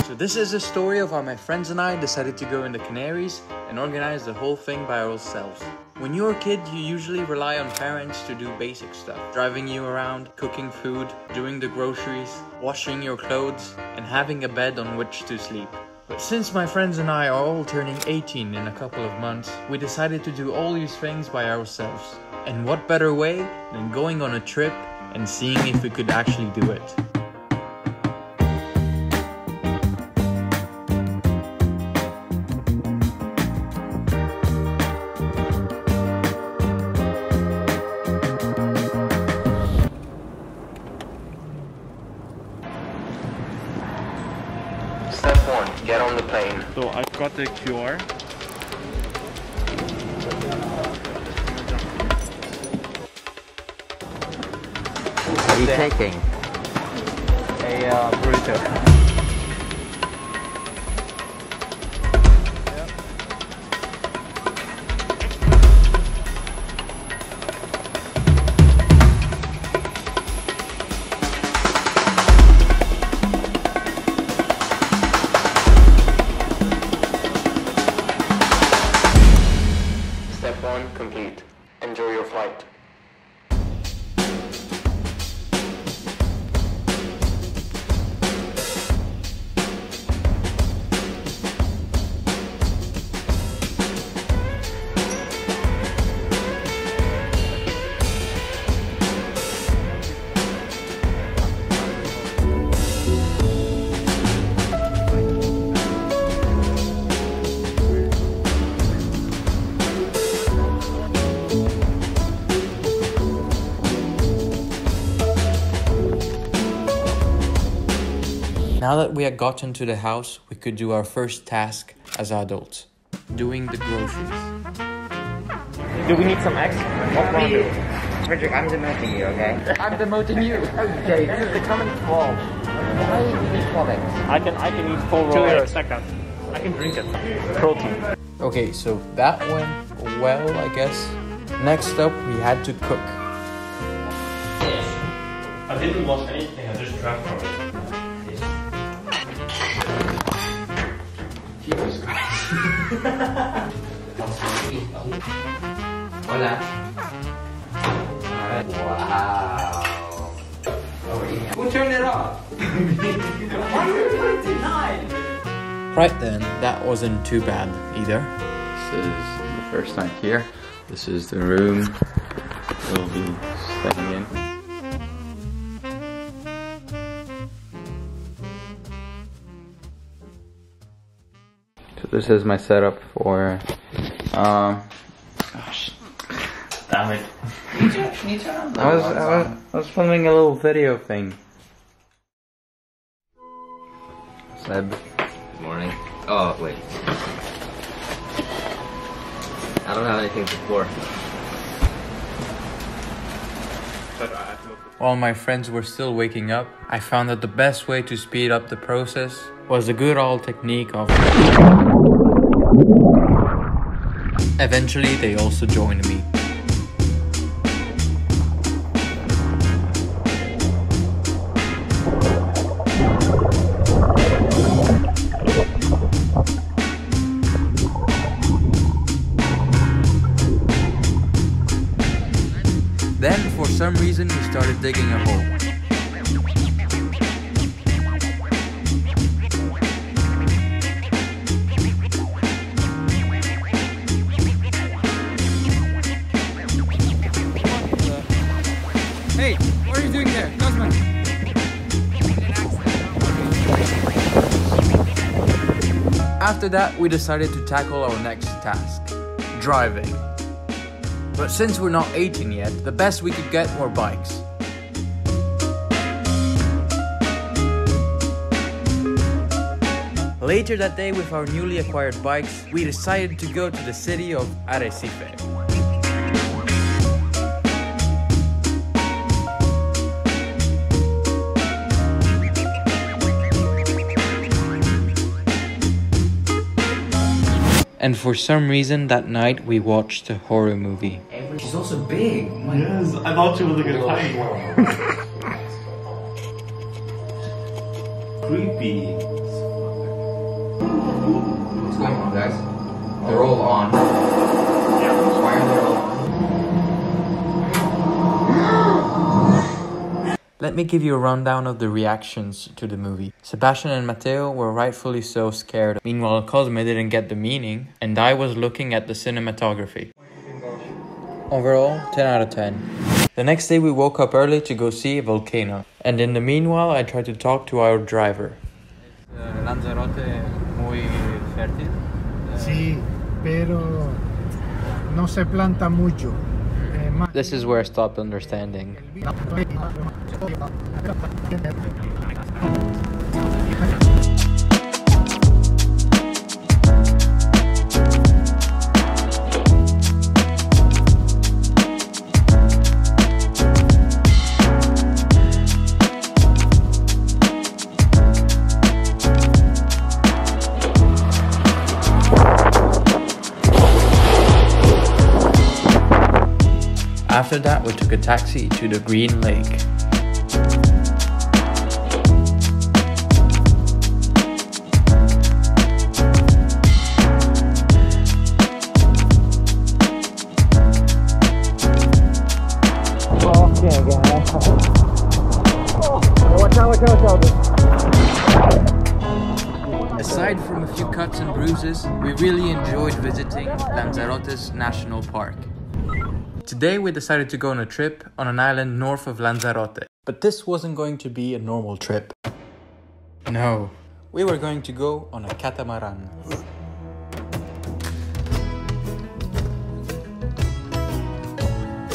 So this is a story of how my friends and I decided to go in the Canaries and organize the whole thing by ourselves. When you're a kid, you usually rely on parents to do basic stuff. Driving you around, cooking food, doing the groceries, washing your clothes, and having a bed on which to sleep. But since my friends and I are all turning 18 in a couple of months, we decided to do all these things by ourselves. And what better way than going on a trip and seeing if we could actually do it. Step 1, get on the plane. So I've got the QR. What are you taking? A burrito. Step 1 complete. Enjoy your flight. Now that we had gotten to the house, we could do our first task as adults, doing the groceries. Do we need some eggs? Frederick, I'm demoting you, okay? I'm demoting you. Okay, they come in small. Why do you need 12 eggs? I can eat 4 raw eggs. I can drink it. Protein. Okay, so that went well, I guess. Next up, we had to cook. I didn't wash anything, I just drank from it. Jesus Christ. Hola. Wow. Who turned it off? Why are you putting it to 9? Right then, that wasn't too bad either. This is the first night here. This is the room we'll be staying in. So this is my setup for gosh, damn it. Can you turn on the I was filming a little video thing. Seb. Good morning. Oh, wait. I don't have anything to pour. While my friends were still waking up, I found that the best way to speed up the process was the good old technique of... Eventually, they also joined me. Then, for some reason, we started digging a hole. Hey, what are you doing there? Guzman? After that, we decided to tackle our next task, driving. But since we're not 18 yet, the best we could get were bikes. Later that day, with our newly acquired bikes, we decided to go to the city of Arrecife. And for some reason that night we watched a horror movie. She's also big. Yes, I thought she was like a tiny one. Creepy. What's going on, guys? They're all on. Yeah. Why are they all on? Let me give you a rundown of the reactions to the movie. Sebastian and Matteo were rightfully so scared. Meanwhile, Cosme didn't get the meaning, and I was looking at the cinematography. Overall, 10 out of 10. The next day we woke up early to go see a volcano. And in the meanwhile, I tried to talk to our driver. Lanzarote muy fértil. Sí, pero no se planta mucho. This is where I stopped understanding. After that, we took a taxi to the Green Lake. Aside from a few cuts and bruises, we really enjoyed visiting Lanzarote's National Park. Today we decided to go on a trip on an island north of Lanzarote. But this wasn't going to be a normal trip. No, we were going to go on a catamaran.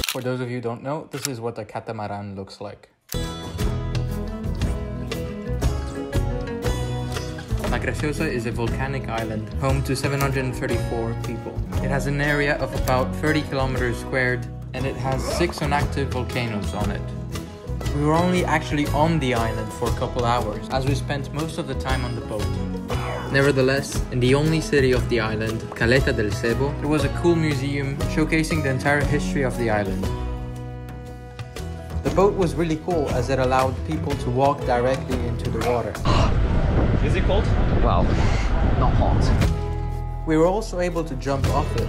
For those of you who don't know, this is what a catamaran looks like. La Graciosa is a volcanic island, home to 734 people. It has an area of about 30 kilometers squared, and it has 6 inactive volcanoes on it. We were only actually on the island for a couple hours, as we spent most of the time on the boat. Nevertheless, in the only city of the island, Caleta del Cebo, there was a cool museum showcasing the entire history of the island. The boat was really cool as it allowed people to walk directly into the water. Is it cold? Well, not hot. We were also able to jump off it.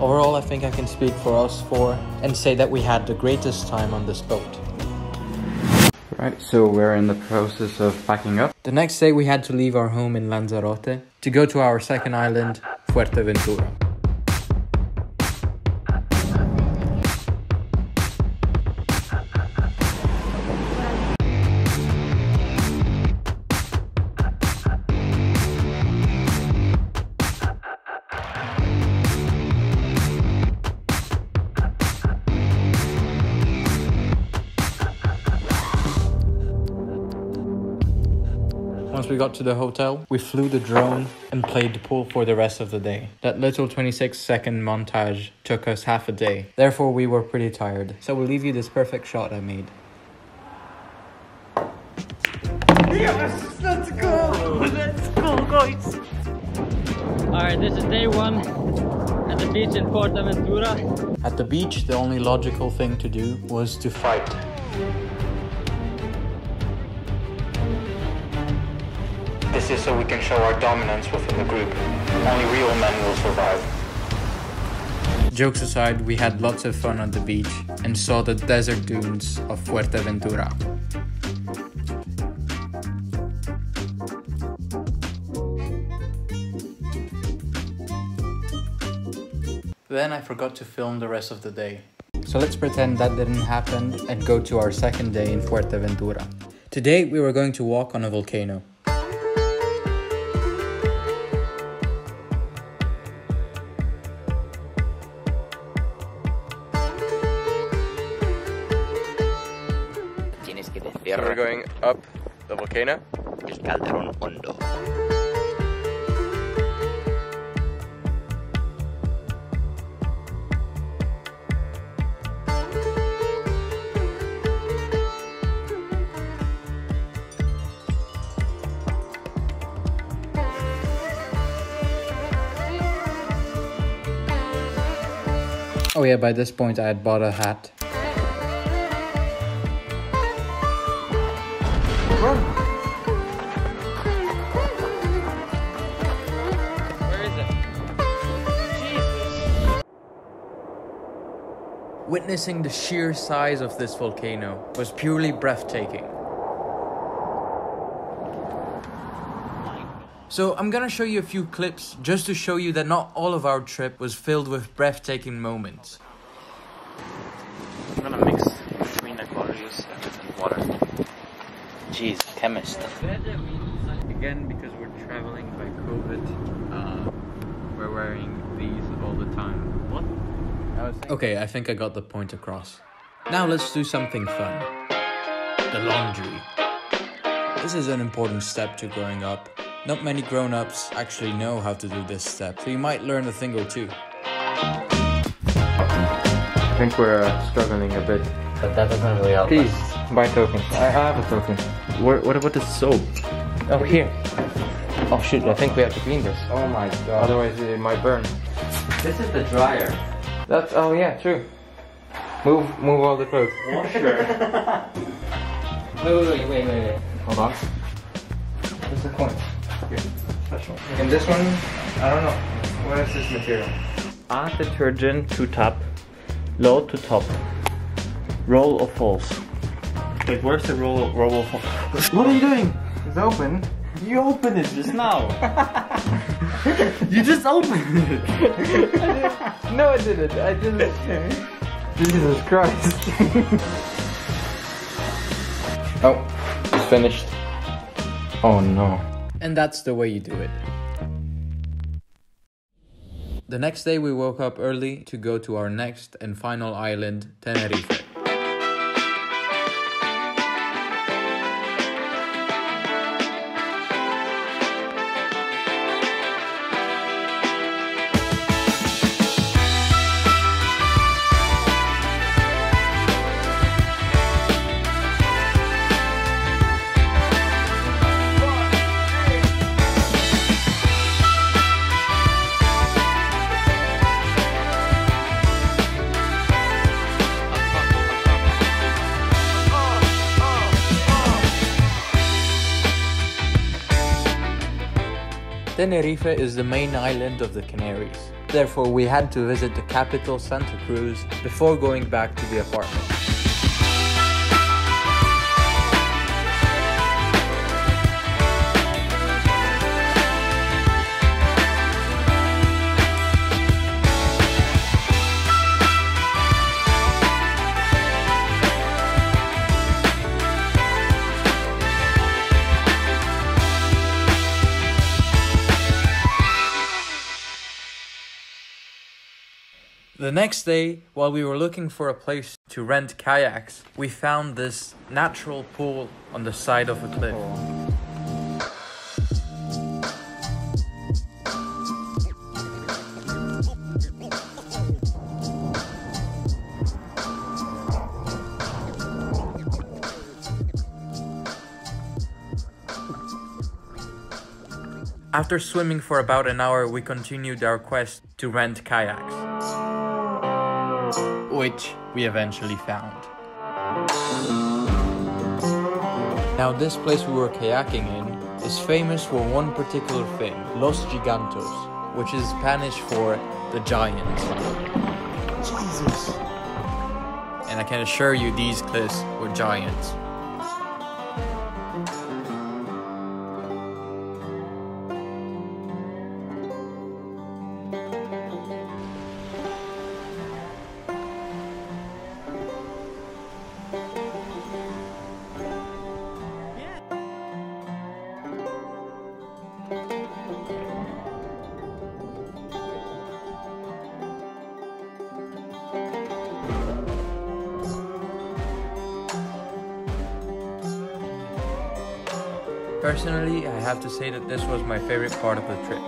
Overall, I think I can speak for us four and say that we had the greatest time on this boat. Right, so we're in the process of packing up. The next day we had to leave our home in Lanzarote to go to our second island, Fuerteventura. Once we got to the hotel, we flew the drone and played the pool for the rest of the day. That little 26-second montage took us half a day. Therefore, we were pretty tired. So we'll leave you this perfect shot I made. Yes! Let's go! Let's go, guys! Alright, this is day one at the beach in Fuerteventura. At the beach, the only logical thing to do was to fight. This is so we can show our dominance within the group. Only real men will survive. Jokes aside, we had lots of fun on the beach and saw the desert dunes of Fuerteventura. Then I forgot to film the rest of the day. So let's pretend that didn't happen and go to our second day in Fuerteventura. Today we were going to walk on a volcano. We're going up the volcano. El calderón hondo. Oh yeah, by this point I had bought a hat. Where is it? Jesus! Witnessing the sheer size of this volcano was purely breathtaking. So I'm gonna show you a few clips just to show you that not all of our trip was filled with breathtaking moments. I'm gonna mix between Aquarius and water. Jeez, chemist. Again, because we're traveling by COVID, we're wearing these all the time. What? Okay, I think I got the point across. Now let's do something fun. The laundry. This is an important step to growing up. Not many grown-ups actually know how to do this step, so you might learn a thing or two. I think we're struggling a bit. But that doesn't really help. Please, buy tokens. I have a token. What about the soap? Oh, here. Oh shit, I think we have to clean this. Oh my god. Otherwise it might burn. This is the dryer. That's, oh yeah, true. Move all the clothes. Washer. Wait. Hold on. Where's the coin? Here, special. And this one, I don't know. What is this material? Add detergent to tap. Load to top. Roll of falls. Wait, where's the roll of falls? What are you doing? It's open. You opened it just now. You just opened it. No, I didn't. I just. Jesus Christ. Oh, it's finished. Oh no. And that's the way you do it. The next day we woke up early to go to our next and final island, Tenerife. Tenerife is the main island of the Canaries. Therefore, we had to visit the capital, Santa Cruz, before going back to the apartment. The next day, while we were looking for a place to rent kayaks, we found this natural pool on the side of a cliff. After swimming for about an hour, we continued our quest to rent kayaks, which we eventually found. Now this place we were kayaking in is famous for one particular thing, Los Gigantos, which is Spanish for the giants. Jesus! And I can assure you these cliffs were giants. Personally, I have to say that this was my favorite part of the trip.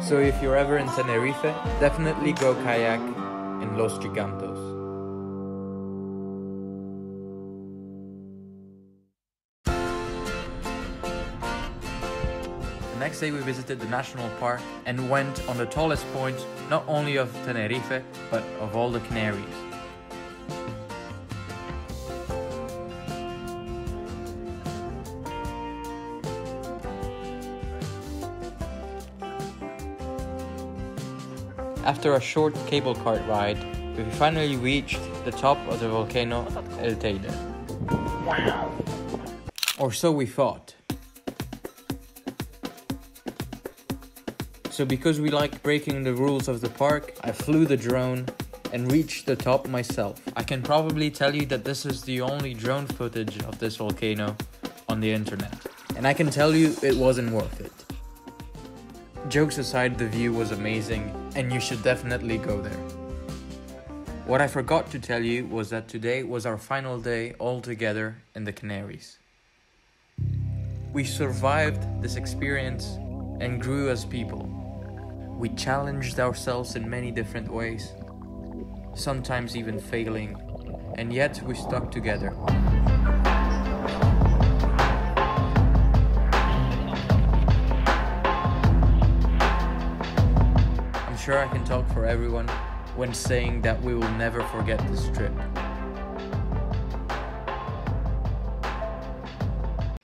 So if you're ever in Tenerife, definitely go kayak in Los Gigantos. The next next day we visited the national park and went on the tallest point not only of Tenerife, but of all the Canaries. After a short cable cart ride, we finally reached the top of the volcano El Teide. Wow! Or so we thought. So because we like breaking the rules of the park, I flew the drone and reached the top myself. I can probably tell you that this is the only drone footage of this volcano on the internet. And I can tell you it wasn't worth it. Jokes aside, the view was amazing and you should definitely go there. What I forgot to tell you was that today was our final day all together in the Canaries. We survived this experience and grew as people. We challenged ourselves in many different ways, sometimes even failing, and yet we stuck together. I'm sure I can talk for everyone when saying that we will never forget this trip.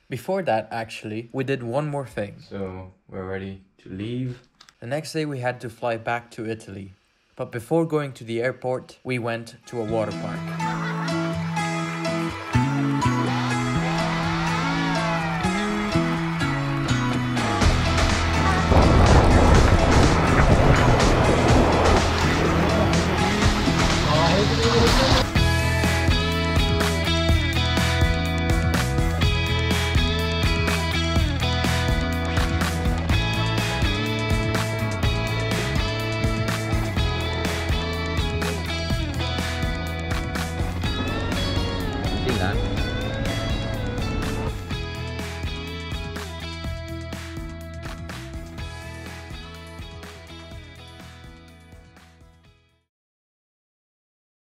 Before that, actually, we did one more thing. So we're ready to leave. The next day we had to fly back to Italy. But before going to the airport, we went to a water park.